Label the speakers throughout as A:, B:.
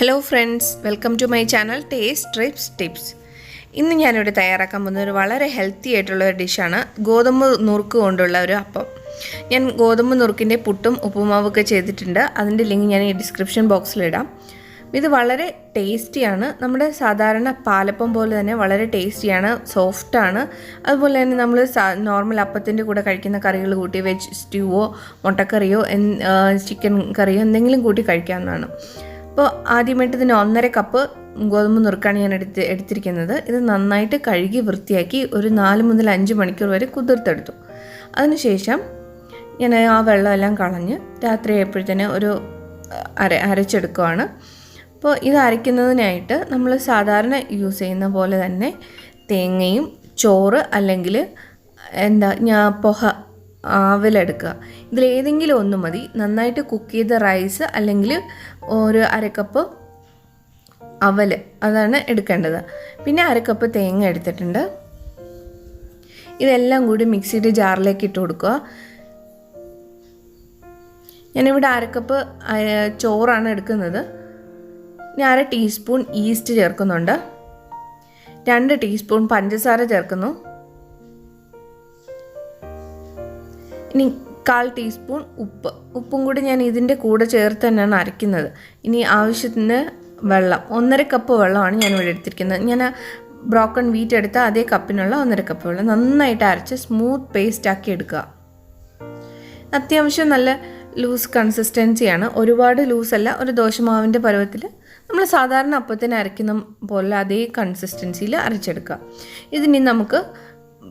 A: Hello friends, welcome to my channel taste trips tips. ഇന്ന് ഞാനിവിടെ തയ്യാറാക്കാൻ പോകുന്ന ഒരു വളരെ ഹെൽത്തി ആയിട്ടുള്ള ഒരു ഡിഷാണ് ഗോതമ്പ് നുറുക്ക് കൊണ്ടുള്ള ഒരു അപ്പം. ഞാൻ ഗോതമ്പ് നുറുക്കിൻ്റെ പുട്ടും ഉപ്പുമാവൊക്കെ ചെയ്തിട്ടുണ്ട്. അതിൻ്റെ ലിങ്ക് ഞാൻ ഈ ഡിസ്ക്രിപ്ഷൻ ബോക്സിലിടാം. ഇത് വളരെ ടേസ്റ്റിയാണ്. നമ്മുടെ സാധാരണ പാലപ്പം പോലെ തന്നെ വളരെ ടേസ്റ്റിയാണ്, സോഫ്റ്റാണ്. അതുപോലെ തന്നെ നമ്മൾ നോർമൽ അപ്പത്തിൻ്റെ കൂടെ കഴിക്കുന്ന കറികൾ കൂട്ടി വെജ് സ്റ്റ്യൂവോ മുട്ടക്കറിയോ ചിക്കൻ കറിയോ എന്തെങ്കിലും കൂട്ടി കഴിക്കാവുന്നതാണ്. അപ്പോൾ ആദ്യമായിട്ട് ഇതിന് 1.5 കപ്പ് ഗോതമ്പ് നുറുക്കാണ് ഞാൻ എടുത്തിരിക്കുന്നത്. ഇത് നന്നായിട്ട് കഴുകി വൃത്തിയാക്കി ഒരു 4 മുതൽ 5 മണിക്കൂർ വരെ കുതിർത്തെടുത്തു. അതിനുശേഷം ഞാൻ ആ വെള്ളമെല്ലാം കളഞ്ഞ് രാത്രി ആയപ്പോഴത്തേന് ഒരു അരച്ചെടുക്കുകയാണ്. അപ്പോൾ ഇത് അരയ്ക്കുന്നതിനായിട്ട് നമ്മൾ സാധാരണ യൂസ് ചെയ്യുന്ന പോലെ തന്നെ തേങ്ങയും ചോറ് അല്ലെങ്കിൽ ആവലെടുക്കുക. ഇതിലേതെങ്കിലും ഒന്ന് മതി. നന്നായിട്ട് കുക്ക് ചെയ്ത റൈസ് അല്ലെങ്കിൽ ഒരു 1/2 കപ്പ് അവൽ, അതാണ് എടുക്കേണ്ടത്. പിന്നെ 1/2 കപ്പ് തേങ്ങ എടുത്തിട്ടുണ്ട്. ഇതെല്ലാം കൂടി മിക്സിയുടെ ജാറിലേക്ക് ഇട്ട് കൊടുക്കുക. ഞാനിവിടെ 1/2 കപ്പ് ചോറാണ് എടുക്കുന്നത്. ഞാൻ 1/2 ടീസ്പൂൺ ഈസ്റ്റ് ചേർക്കുന്നുണ്ട്. 2 ടീസ്പൂൺ പഞ്ചസാര ചേർക്കുന്നു. ഇനി 1/4 ടീസ്പൂൺ ഉപ്പും കൂടി ഞാൻ ഇതിൻ്റെ കൂടെ ചേർത്ത് തന്നെയാണ് അരയ്ക്കുന്നത്. ഇനി ആവശ്യത്തിന് വെള്ളം, 1.5 കപ്പ് വെള്ളമാണ് ഞാനിവിടെ എടുത്തിരിക്കുന്നത്. ഞാൻ ബ്രോക്കൺ വീറ്റ് എടുത്ത അതേ കപ്പിനുള്ള 1.5 കപ്പ് വെള്ളം നന്നായിട്ട് അരച്ച് സ്മൂത്ത് പേസ്റ്റ് ആക്കി എടുക്കുക. അത്യാവശ്യം നല്ല ലൂസ് കൺസിസ്റ്റൻസിയാണ്, ഒരുപാട് ലൂസല്ല. ഒരു ദോശമാവിൻ്റെ പരുവത്തിൽ നമ്മൾ സാധാരണ അപ്പത്തിന് അരയ്ക്കുന്ന പോലെ അതേ കൺസിസ്റ്റൻസിയിൽ അരച്ചെടുക്കുക. ഇതിനി നമുക്ക്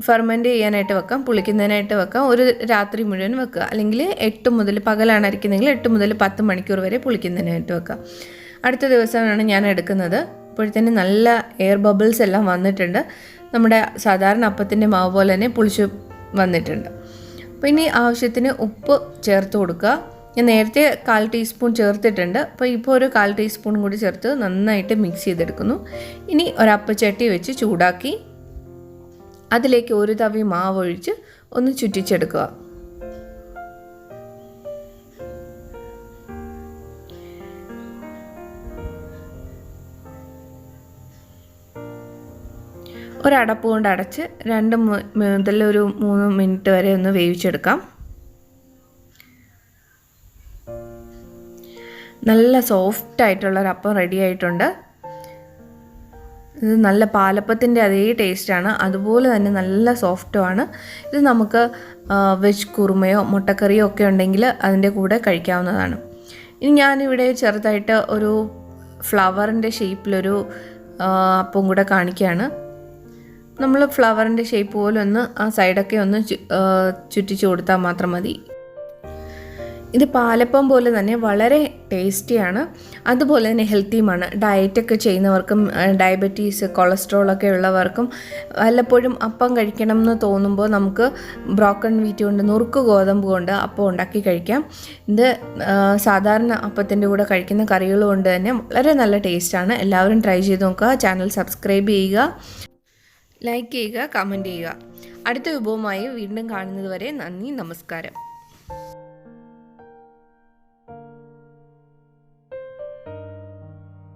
A: ഫെർമെൻറ്റ് ചെയ്യാനായിട്ട് വെക്കാം, പുളിക്കുന്നതിനായിട്ട് വെക്കാം. ഒരു രാത്രി മുഴുവൻ വെക്കുക. അല്ലെങ്കിൽ 8 മുതൽ, പകലാണ് അരയ്ക്കുന്നതെങ്കിൽ 8 മുതൽ 10 മണിക്കൂർ വരെ പുളിക്കുന്നതിനായിട്ട് വെക്കാം. അടുത്ത ദിവസമാണ് ഞാൻ എടുക്കുന്നത്. അപ്പോഴത്തേന് നല്ല എയർ ബബിൾസ് എല്ലാം വന്നിട്ടുണ്ട്. നമ്മുടെ സാധാരണ അപ്പത്തിൻ്റെ മാവ് പോലെ തന്നെ പുളിച്ച് വന്നിട്ടുണ്ട്. അപ്പോൾ ഇനി ആവശ്യത്തിന് ഉപ്പ് ചേർത്ത് കൊടുക്കുക. ഞാൻ നേരത്തെ 1/4 ടീസ്പൂൺ ചേർത്തിട്ടുണ്ട്. അപ്പോൾ ഇപ്പോൾ ഒരു 1/4 ടീസ്പൂൺ കൂടി ചേർത്ത് നന്നായിട്ട് മിക്സ് ചെയ്തെടുക്കുന്നു. ഇനി ഒരു അപ്പച്ചട്ടി വെച്ച് ചൂടാക്കി അതിലേക്ക് ഒരു തവി മാവ് ഒഴിച്ച് ഒന്ന് ചുറ്റിച്ചെടുക്കുക. ഒരടപ്പ് കൊണ്ട് അടച്ച് 2 മുതൽ 3 മിനിറ്റ് വരെ ഒന്ന് വേവിച്ചെടുക്കാം. നല്ല സോഫ്റ്റായിട്ടുള്ളൊരപ്പം റെഡി ആയിട്ടുണ്ട്. ഇത് നല്ല പാലപ്പത്തിൻ്റെ അതേ ടേസ്റ്റാണ്, അതുപോലെ തന്നെ നല്ല സോഫ്റ്റുമാണ്. ഇത് നമുക്ക് വെജ് കുറുമയോ മുട്ടക്കറിയോ ഒക്കെ ഉണ്ടെങ്കിൽ അതിൻ്റെ കൂടെ കഴിക്കാവുന്നതാണ്. ഇനി ഞാനിവിടെ ചെറുതായിട്ട് ഒരു ഫ്ലവറിൻ്റെ ഷേപ്പിലൊരു അപ്പം കൂടെ കാണിക്കുകയാണ്. നമ്മൾ ഫ്ലവറിൻ്റെ ഷേപ്പ് പോലെ ഒന്ന് ആ സൈഡൊക്കെ ഒന്ന് ചുറ്റിച്ച് കൊടുത്താൽ മാത്രം മതി. ഇത് പാലപ്പം പോലെ തന്നെ വളരെ ടേസ്റ്റിയാണ്, അതുപോലെ തന്നെ ഹെൽത്തിയുമാണ്. ഡയറ്റൊക്കെ ചെയ്യുന്നവർക്കും ഡയബറ്റീസ്, കൊളസ്ട്രോളൊക്കെ ഉള്ളവർക്കും വല്ലപ്പോഴും അപ്പം കഴിക്കണം എന്ന് തോന്നുമ്പോൾ നമുക്ക് ബ്രോക്കൺ വീറ്റ് കൊണ്ട്, നുറുക്ക് ഗോതമ്പ് കൊണ്ട് അപ്പം ഉണ്ടാക്കി കഴിക്കാം. ഇത് സാധാരണ അപ്പത്തിൻ്റെ കൂടെ കഴിക്കുന്ന കറികൾ കൊണ്ട് തന്നെ വളരെ നല്ല ടേസ്റ്റാണ്. എല്ലാവരും ട്രൈ ചെയ്ത് നോക്കുക. ചാനൽ സബ്സ്ക്രൈബ് ചെയ്യുക, ലൈക്ക് ചെയ്യുക, കമൻറ്റ് ചെയ്യുക. അടുത്ത വിഭവമായി വീണ്ടും കാണുന്നത് വരെ നന്ദി, നമസ്കാരം.